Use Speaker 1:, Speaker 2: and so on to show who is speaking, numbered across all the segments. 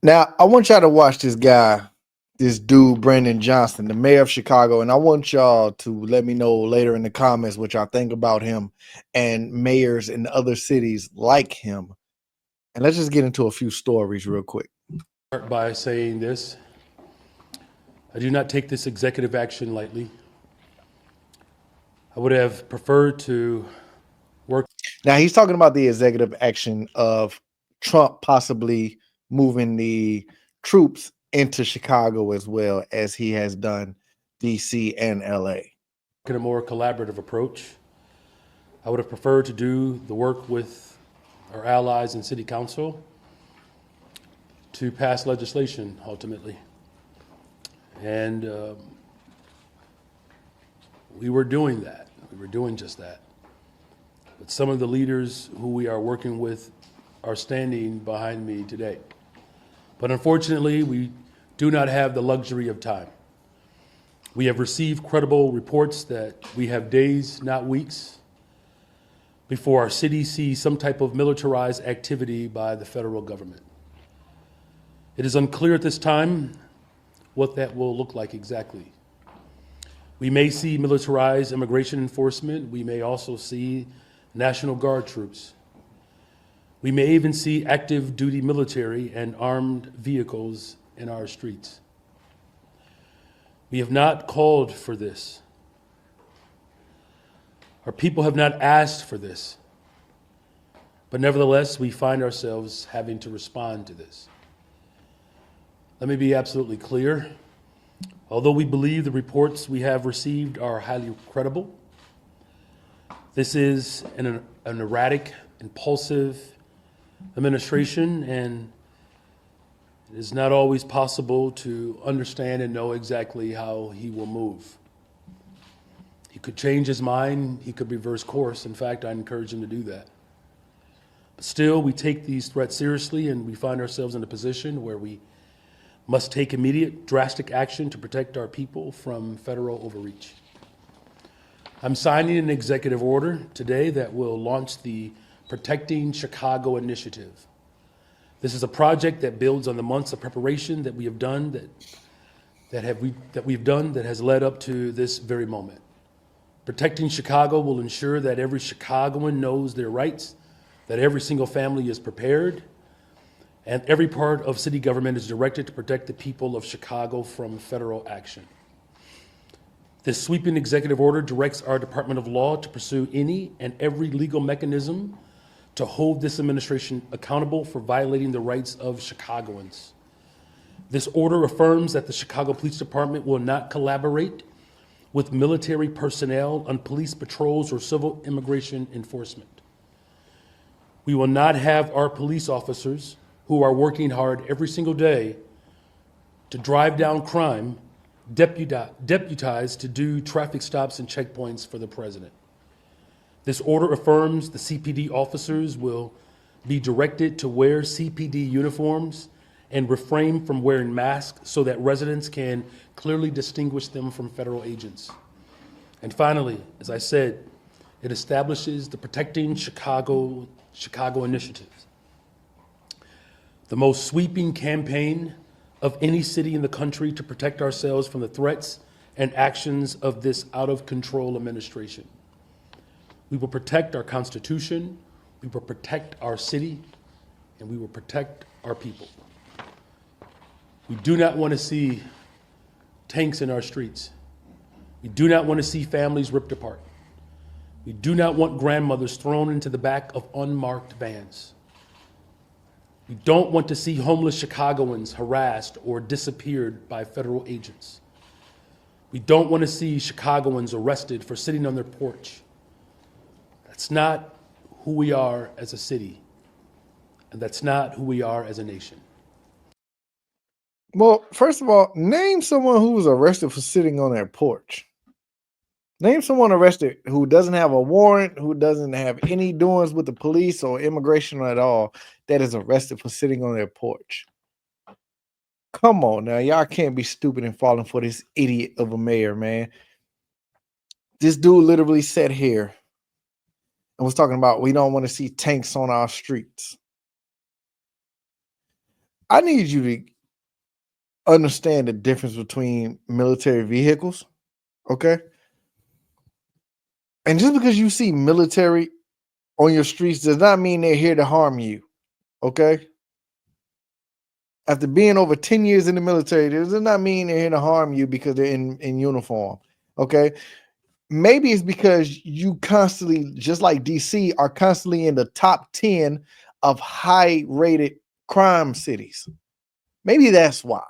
Speaker 1: Now, I want y'all to watch this guy, this dude, Brandon Johnson, the mayor of Chicago, and I want y'all to let me know later in the comments what y'all think about him and mayors in other cities like him. And let's just get into a few stories real quick.
Speaker 2: Start by saying this. I do not take this executive action lightly. I would have preferred to work.
Speaker 1: Now, he's talking about the executive action of Trump possibly moving the troops into Chicago as well as he has done DC and LA.
Speaker 2: In a more collaborative approach. I would have preferred to do the work with our allies in City Council to pass legislation ultimately. And we were doing that. We were doing just that. But some of the leaders who we are working with are standing behind me today. But unfortunately, we do not have the luxury of time. We have received credible reports that we have days, not weeks, before our city sees some type of militarized activity by the federal government. It is unclear at this time what that will look like exactly. We may see militarized immigration enforcement. We may also see National Guard troops. We may even see active duty military and armed vehicles in our streets. We have not called for this. Our people have not asked for this. But nevertheless, we find ourselves having to respond to this. Let me be absolutely clear. Although we believe the reports we have received are highly credible, this is an erratic, impulsive administration, and it is not always possible to understand and know exactly how he will move. He could change his mind, he could reverse course. In fact, I encourage him to do that. But still, we take these threats seriously, and we find ourselves in a position where we must take immediate, drastic action to protect our people from federal overreach. I'm signing an executive order today that will launch the Protecting Chicago Initiative. This is a project that builds on the months of preparation that we have done, that has led up to this very moment. Protecting Chicago will ensure that every Chicagoan knows their rights, that every single family is prepared, and every part of city government is directed to protect the people of Chicago from federal action. This sweeping executive order directs our Department of Law to pursue any and every legal mechanism to hold this administration accountable for violating the rights of Chicagoans. This order affirms that the Chicago Police Department will not collaborate with military personnel on police patrols or civil immigration enforcement. We will not have our police officers, who are working hard every single day to drive down crime, deputized to do traffic stops and checkpoints for the president. This order affirms the CPD officers will be directed to wear CPD uniforms and refrain from wearing masks so that residents can clearly distinguish them from federal agents. And finally, as I said, it establishes the Protecting Chicago Initiative, the most sweeping campaign of any city in the country to protect ourselves from the threats and actions of this out-of-control administration. We will protect our Constitution, we will protect our city, and we will protect our people. We do not want to see tanks in our streets. We do not want to see families ripped apart. We do not want grandmothers thrown into the back of unmarked vans. We don't want to see homeless Chicagoans harassed or disappeared by federal agents. We don't want to see Chicagoans arrested for sitting on their porch. That's not who we are as a city, and that's not who we are as a nation.
Speaker 1: Well, first of all, name someone who was arrested for sitting on their porch. Name someone arrested who doesn't have a warrant, who doesn't have any doings with the police or immigration at all, that is arrested for sitting on their porch. Come on now, y'all can't be stupid and falling for this idiot of a mayor, man. This dude literally sat here and was talking about we don't want to see tanks on our streets. I need you to understand the difference between military vehicles, okay? And just because you see military on your streets does not mean they're here to harm you, okay? After being over 10 years in the military, it does not mean they're here to harm you because they're in uniform, okay? Maybe it's because you constantly, just like DC, are constantly in the top 10 of high-rated crime cities. Maybe that's why.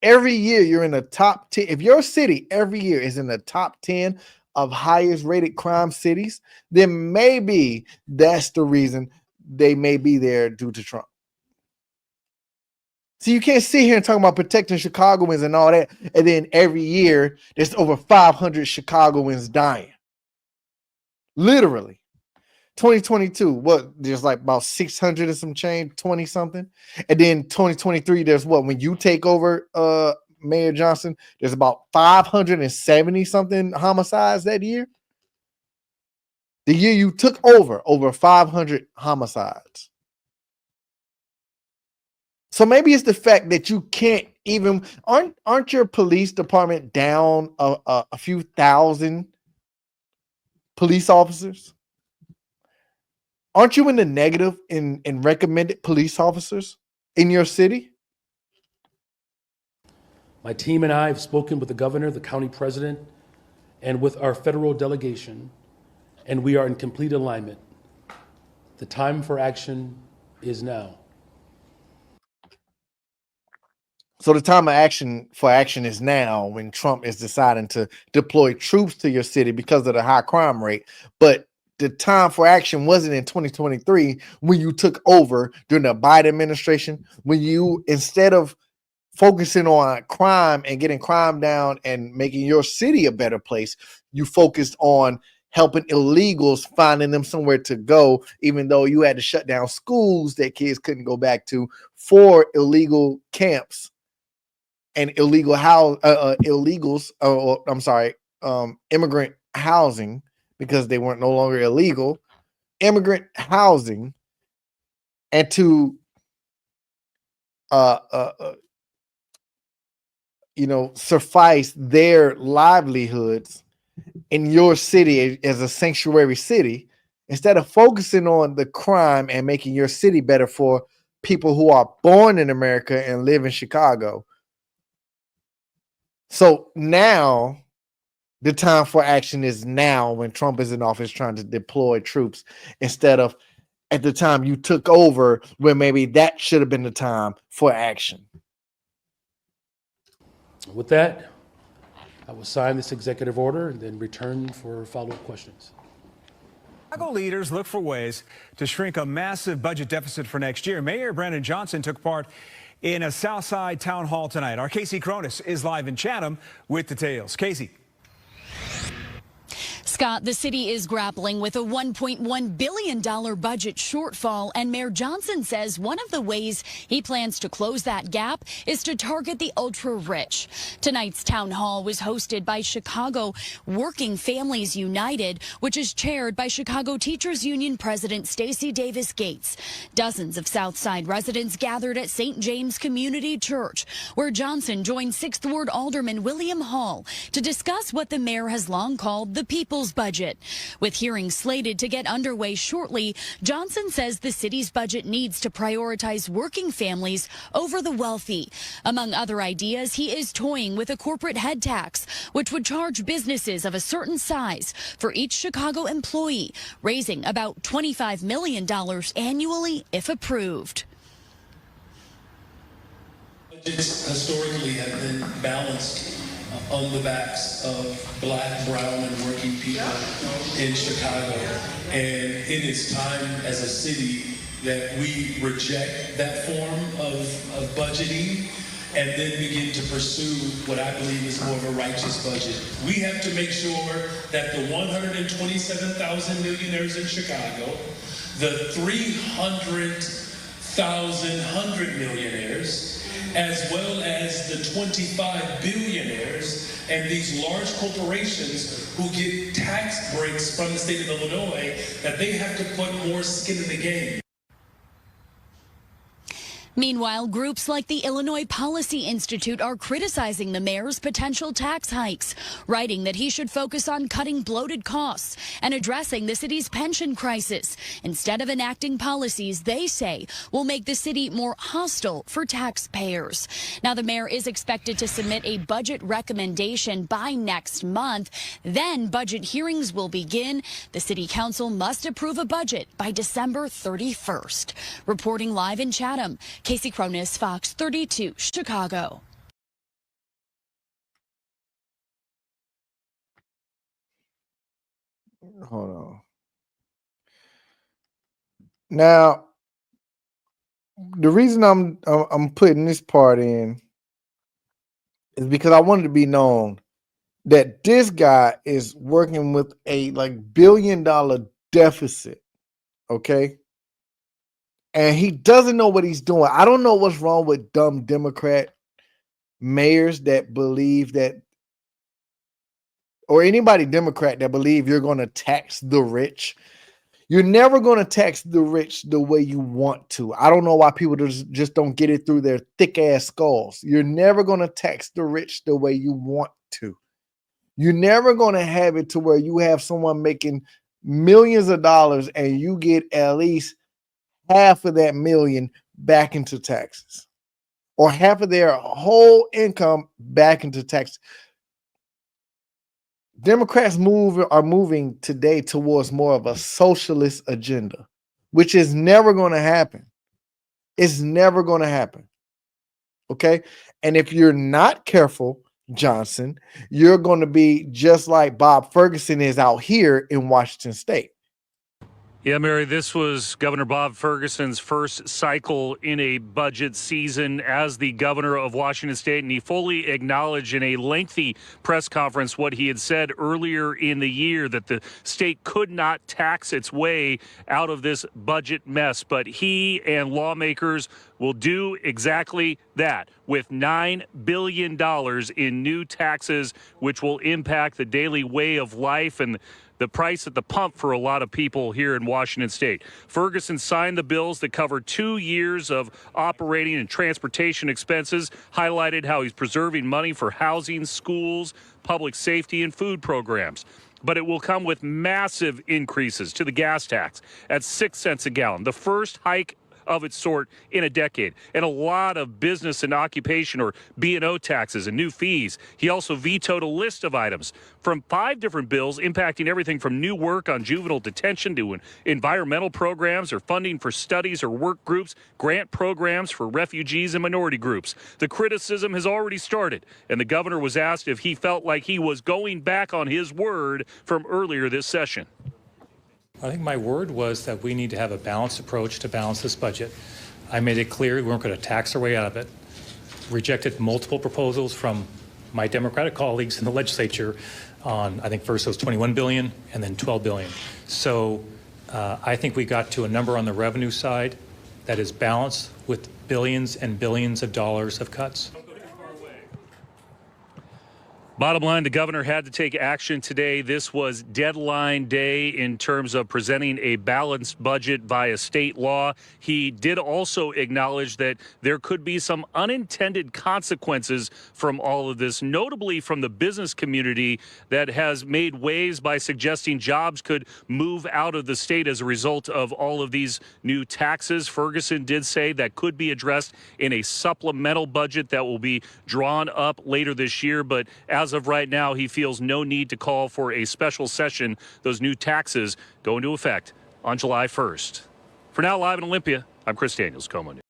Speaker 1: Every year you're in the top 10. If your city every year is in the top 10 of highest rated crime cities, then maybe that's the reason they may be there due to Trump. So you can't sit here and talk about protecting Chicagoans and all that, and then every year there's over 500 Chicagoans dying. Literally. 2022, what, there's like about 600 and some change, 20 something. And then 2023, there's what, when you take over Mayor Johnson, there's about 570 something homicides that year. The year you took over 500 homicides. So maybe it's the fact that you can't even, aren't your police department down a few thousand police officers? Aren't you in the negative in recommended police officers in your city?
Speaker 2: My team and I have spoken with the governor, the county president, and with our federal delegation, and we are in complete alignment. The time for action is now.
Speaker 1: So the time of action is now, when Trump is deciding to deploy troops to your city because of the high crime rate. But the time for action wasn't in 2023 when you took over during the Biden administration, when you, instead of focusing on crime and getting crime down and making your city a better place, you focused on helping illegals, finding them somewhere to go, even though you had to shut down schools that kids couldn't go back to for illegal camps and illegal immigrant housing, because they weren't no longer illegal, immigrant housing, and to suffice their livelihoods in your city as a sanctuary city, instead of focusing on the crime and making your city better for people who are born in America and live in Chicago. So now the time for action is now, when Trump is in office trying to deploy troops, instead of at the time you took over, where maybe that should have been the time for action.
Speaker 2: With that, I will sign this executive order and then return for follow-up questions.
Speaker 3: Chicago leaders look for ways to shrink a massive budget deficit for next year. Mayor Brandon Johnson took part in a Southside town hall tonight. Our Casey Cronus is live in Chatham with details. Casey.
Speaker 4: Scott, the city is grappling with a $1.1 billion budget shortfall, and Mayor Johnson says one of the ways he plans to close that gap is to target the ultra-rich. Tonight's town hall was hosted by Chicago Working Families United, which is chaired by Chicago Teachers Union President Stacey Davis Gates. Dozens of Southside residents gathered at St. James Community Church, where Johnson joined 6th Ward Alderman William Hall to discuss what the mayor has long called the people's budget. With hearings slated to get underway shortly, Johnson says the city's budget needs to prioritize working families over the wealthy. Among other ideas, he is toying with a corporate head tax, which would charge businesses of a certain size for each Chicago employee, raising about $25 million annually if approved.
Speaker 2: Budgets historically have been balanced on the backs of Black, brown, and working people in Chicago. And it is time as a city that we reject that form of budgeting and then begin to pursue what I believe is more of a righteous budget. We have to make sure that the 127,000 millionaires in Chicago, the 300,000 hundred millionaires, as well as the 25 billionaires and these large corporations who get tax breaks from the state of Illinois, that they have to put more skin in the game.
Speaker 4: Meanwhile, groups like the Illinois Policy Institute are criticizing the mayor's potential tax hikes, writing that he should focus on cutting bloated costs and addressing the city's pension crisis instead of enacting policies they say will make the city more hostile for taxpayers. Now, the mayor is expected to submit a budget recommendation by next month. Then budget hearings will begin. The city council must approve a budget by December 31st. Reporting live in Chatham, Casey Cronus, Fox 32, Chicago.
Speaker 1: Hold on. Now, the reason I'm putting this part in is because I wanted to be known that this guy is working with a like billion-dollar deficit, okay? And he doesn't know what he's doing. I don't know what's wrong with dumb Democrat mayors that believe that, or anybody Democrat that believe you're going to tax the rich. You're never going to tax the rich the way you want to. I don't know why people just don't get it through their thick ass skulls. You're never going to tax the rich the way you want to. You're never going to have it to where you have someone making millions of dollars and you get at least half of that million back into taxes, or half of their whole income back into taxes. Democrats are moving today towards more of a socialist agenda, which is never going to happen. It's never going to happen. Okay. And if you're not careful, Johnson, you're going to be just like Bob Ferguson is out here in Washington State.
Speaker 5: Yeah, Mary, this was Governor Bob Ferguson's first cycle in a budget season as the governor of Washington State, and he fully acknowledged in a lengthy press conference what he had said earlier in the year, that the state could not tax its way out of this budget mess. But he and lawmakers will do exactly that with $9 billion in new taxes, which will impact the daily way of life and the price at the pump for a lot of people here in Washington State. Ferguson signed the bills that cover 2 years of operating and transportation expenses, highlighted how he's preserving money for housing, schools, public safety, and food programs. But it will come with massive increases to the gas tax at 6 cents a gallon, the first hike of its sort in a decade, and a lot of business and occupation or B&O taxes and new fees. He also vetoed a list of items from 5 different bills impacting everything from new work on juvenile detention to environmental programs or funding for studies or work groups, grant programs for refugees and minority groups. The criticism has already started, and the governor was asked if he felt like he was going back on his word from earlier this session.
Speaker 6: I think my word was that we need to have a balanced approach to balance this budget. I made it clear we weren't going to tax our way out of it. Rejected multiple proposals from my Democratic colleagues in the legislature on, I think first it was $21 billion and then $12 billion. So I think we got to a number on the revenue side that is balanced with billions and billions of dollars of cuts.
Speaker 5: Bottom line, the governor had to take action today. This was deadline day in terms of presenting a balanced budget via state law. He did also acknowledge that there could be some unintended consequences from all of this, notably from the business community that has made waves by suggesting jobs could move out of the state as a result of all of these new taxes. Ferguson did say that could be addressed in a supplemental budget that will be drawn up later this year, but as of right now, he feels no need to call for a special session. Those new taxes go into effect on July 1st. For now, live in Olympia, I'm Chris Daniels, KOMO News.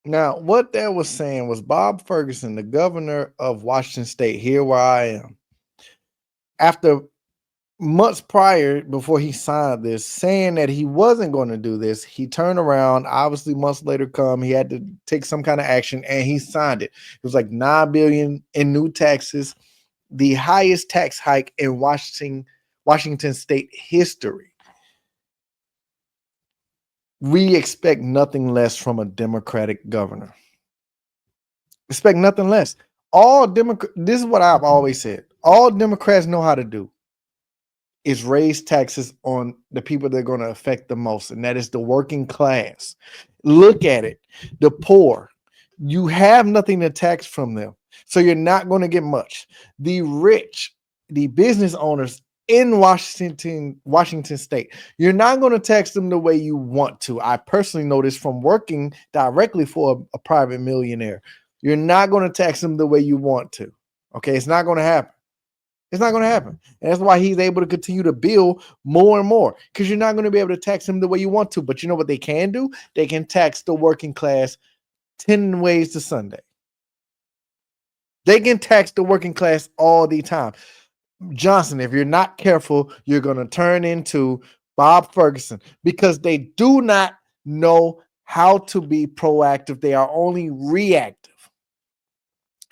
Speaker 1: Now, what that was saying was Bob Ferguson, the governor of Washington State, here where I am, after months prior, before he signed this, saying that he wasn't going to do this, he turned around. Obviously, months later come, he had to take some kind of action, and he signed it. It was like $9 in new taxes, the highest tax hike in Washington State history. We expect nothing less from a Democratic governor. Expect nothing less. This is what I've always said. All Democrats know how to do is raise taxes on the people that are going to affect the most, and that is the working class. Look at it. The poor, you have nothing to tax from them, so you're not going to get much. The rich, the business owners in Washington State, you're not going to tax them the way you want to. I personally know this from working directly for a private millionaire. You're not going to tax them the way you want to. Okay, it's not going to happen. It's not going to happen. And that's why he's able to continue to build more and more, because you're not going to be able to tax them the way you want to. But you know what they can do? They can tax the working class 10 ways to Sunday. They can tax the working class all the time. Johnson, if you're not careful, you're going to turn into Bob Ferguson, because they do not know how to be proactive. They are only reactive.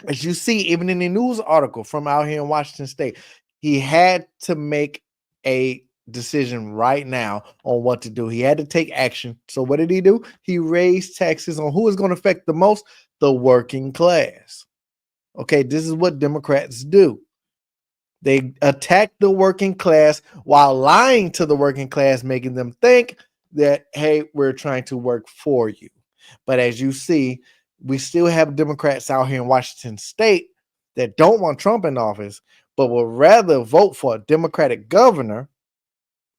Speaker 1: As you see, even in the news article from out here in Washington State, he had to make a decision right now on what to do. He had to take action. So what did he do? He raised taxes on who is going to affect the most? The working class. Okay, this is what Democrats do. They attack the working class while lying to the working class, making them think that, hey, we're trying to work for you. But as you see, we still have Democrats out here in Washington State that don't want Trump in office, but will rather vote for a Democratic governor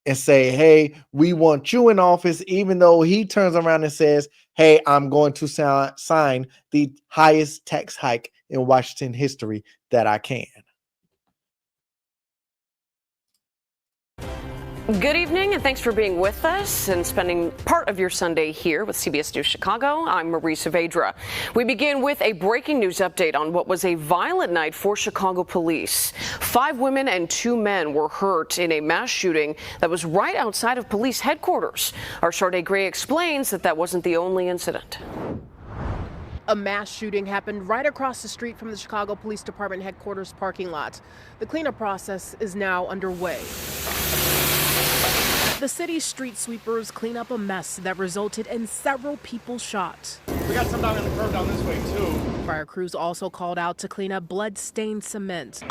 Speaker 1: and say, hey, we want you in office, even though he turns around and says, hey, I'm going to sign the highest tax hike in Washington history that I can.
Speaker 7: Good evening, and thanks for being with us and spending part of your Sunday here with CBS News Chicago. I'm Marie Saavedra. We begin with a breaking news update on what was a violent night for Chicago police. 5 women and 2 men were hurt in a mass shooting that was right outside of police headquarters. Our Sade Gray explains that wasn't the only incident.
Speaker 8: A mass shooting happened right across the street from the Chicago Police Department headquarters parking lot. The cleanup process is now underway. The city's street sweepers clean up a mess that resulted in several people shot.
Speaker 9: We got some down on the curb down this way, too.
Speaker 8: Fire crews also called out to clean up blood-stained cement.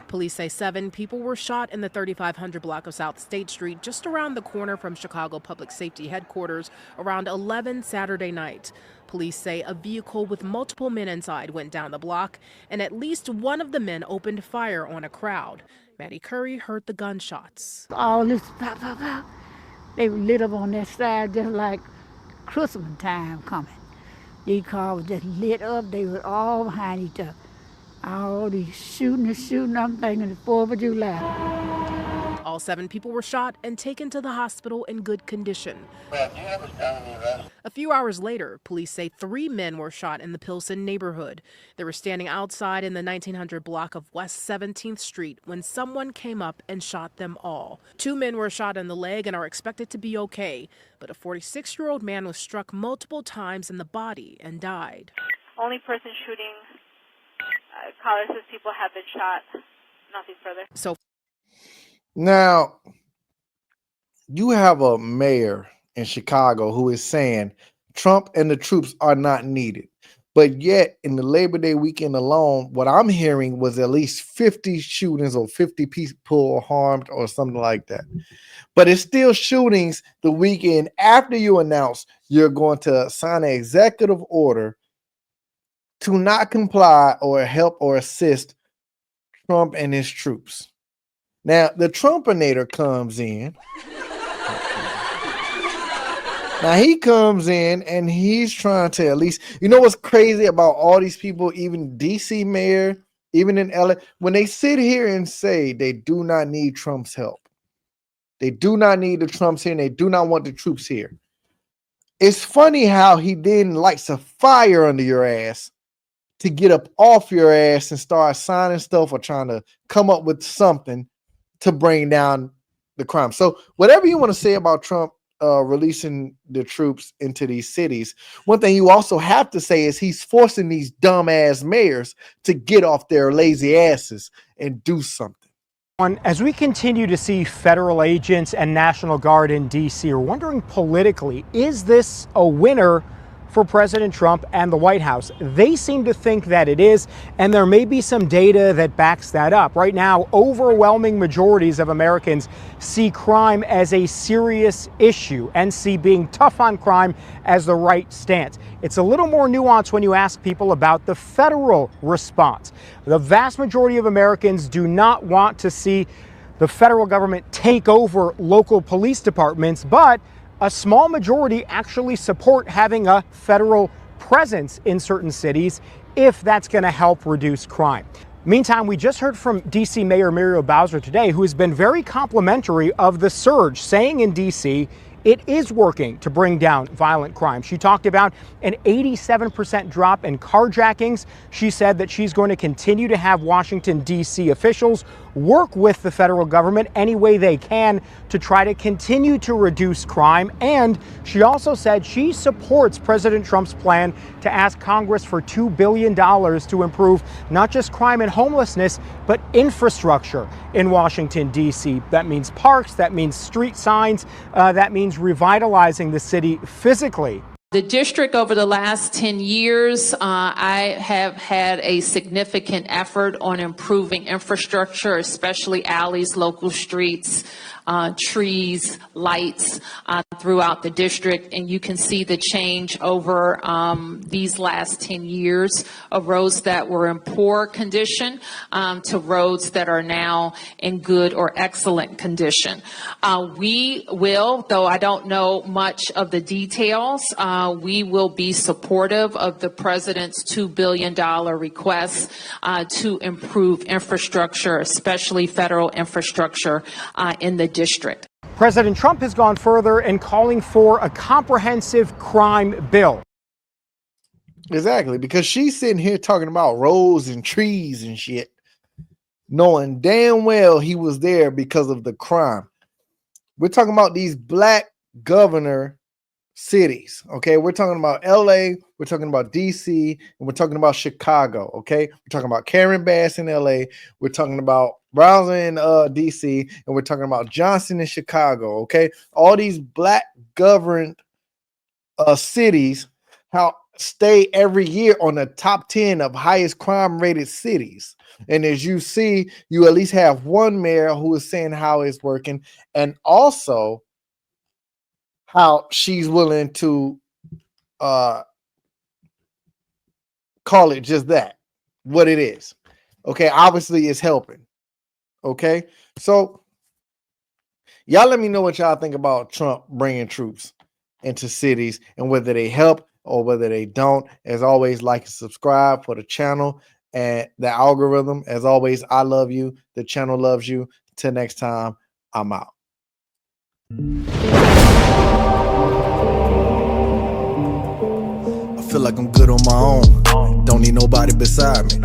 Speaker 8: Police say 7 people were shot in the 3500 block of South State Street, just around the corner from Chicago Public Safety Headquarters, around 11 Saturday night. Police say a vehicle with multiple men inside went down the block, and at least one of the men opened fire on a crowd. Maddie Curry heard the gunshots.
Speaker 10: All this pop, pop, pop. They were lit up on that side just like Christmas time coming. These cars were just lit up. They were all behind each other. All these shooting and shooting. I'm thinking the 4th of July.
Speaker 8: All 7 people were shot and taken to the hospital in good condition. A few hours later, police say 3 men were shot in the Pilsen neighborhood. They were standing outside in the 1900 block of West 17th Street when someone came up and shot them all. 2 men were shot in the leg and are expected to be okay, but a 46-year-old man was struck multiple times in the body and died.
Speaker 11: Only person shooting, caller says people have been shot. Nothing further.
Speaker 8: So
Speaker 1: now, you have a mayor in Chicago who is saying Trump and the troops are not needed. But yet, in the Labor Day weekend alone, what I'm hearing was at least 50 shootings or 50 people harmed or something like that. But it's still shootings the weekend after you announce you're going to sign an executive order to not comply or help or assist Trump and his troops. Now, the Trumpinator comes in. Now, he comes in and he's trying to at least, you know what's crazy about all these people, even DC mayor, even in LA, when they sit here and say they do not need Trump's help. They do not need the Trumps here and they do not want the troops here. It's funny how he then lights a fire under your ass to get up off your ass and start signing stuff or trying to come up with something to bring down the crime. So whatever you want to say about Trump releasing the troops into these cities, one thing you also have to say is he's forcing these dumbass mayors to get off their lazy asses and do something.
Speaker 12: As we continue to see federal agents and National Guard in D.C., we're wondering politically, is this a winner for President Trump and the White House. They seem to think that it is, and there may be some data that backs that up. Right now, overwhelming majorities of Americans see crime as a serious issue and see being tough on crime as the right stance. It's a little more nuanced when you ask people about the federal response. The vast majority of Americans do not want to see the federal government take over local police departments, but a small majority actually support having a federal presence in certain cities if that's going to help reduce crime. Meantime, we just heard from D.C. Mayor Muriel Bowser today, who has been very complimentary of the surge, saying in D.C. it is working to bring down violent crime. She talked about an 87% drop in carjackings. She said that she's going to continue to have Washington, D.C. officials work with the federal government any way they can to try to continue to reduce crime. And she also said she supports President Trump's plan to ask Congress for $2 billion to improve not just crime and homelessness, but infrastructure in Washington, D.C. That means parks, that means street signs, that means revitalizing the city physically.
Speaker 13: The district over the last 10 years, I have had a significant effort on improving infrastructure, especially alleys, local streets, trees, lights throughout the district. And you can see the change over these last 10 years of roads that were in poor condition to roads that are now in good or excellent condition. We will, though I don't know much of the details, we will be supportive of the president's $2 billion request to improve infrastructure, especially federal infrastructure in the district.
Speaker 12: President Trump has gone further in calling for a comprehensive crime bill.
Speaker 1: Exactly, because she's sitting here talking about roads and trees and shit, knowing damn well he was there because of the crime. We're talking about these black governor cities, okay? We're talking about LA, we're talking about DC, and we're talking about Chicago, okay? We're talking about Karen Bass in LA, we're talking about Browser in DC, and we're talking about Johnson in Chicago, okay? All these black governed cities how stay every year on the top 10 of highest crime rated cities. And as you see, you at least have one mayor who is saying how it's working, and also how she's willing to call it just that, what it is. Okay, obviously it's helping. Okay, so y'all let me know what y'all think about Trump bringing troops into cities and whether they help or whether they don't. As always, like and subscribe for the channel and the algorithm. As always, I love you. The channel loves you. Till next time, I'm out. I feel like I'm good on my own. Don't need nobody beside me.